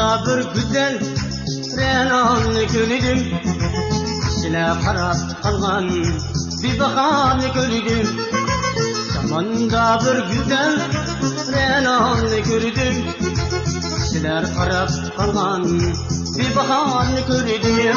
Zamanda bir güzel Renanlı gördüm. Kişiler karab kalgan bir bakanı gördüm. Zamanda bir güzel Renanlı gördüm. Kişiler karab kalgan bir bakanı gördüm.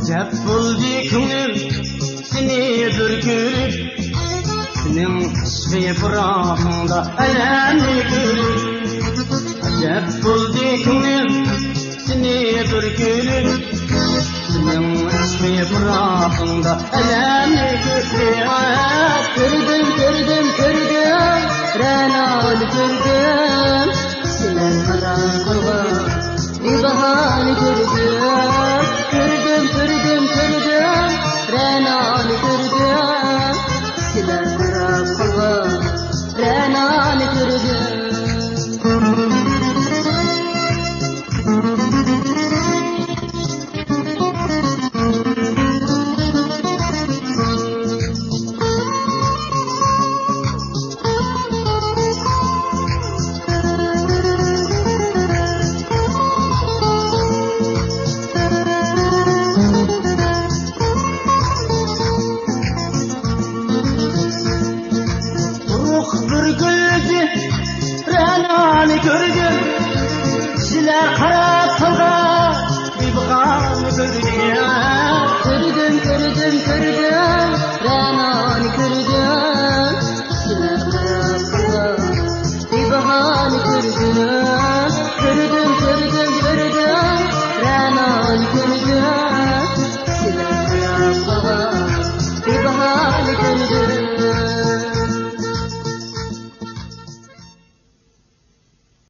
Acep buldu könlüm seni bir görüp, senin kışkı bırakında elemli görüp. Acep buldu könlüm seni bir görüp, senin kışkı bırakında elemli görüp. Gördüm, Renanı gördüm. Siler karanlığa bir bahane gördüm. Renanı gördüm. Siler karanlığa Renanı gördüm. Renanı gördüm, siler karab kalgan bir bakanı gördüm. Renanı gördüm. Siler karab kalgan bir bakanı gördüm. Renanı gördüm. Siler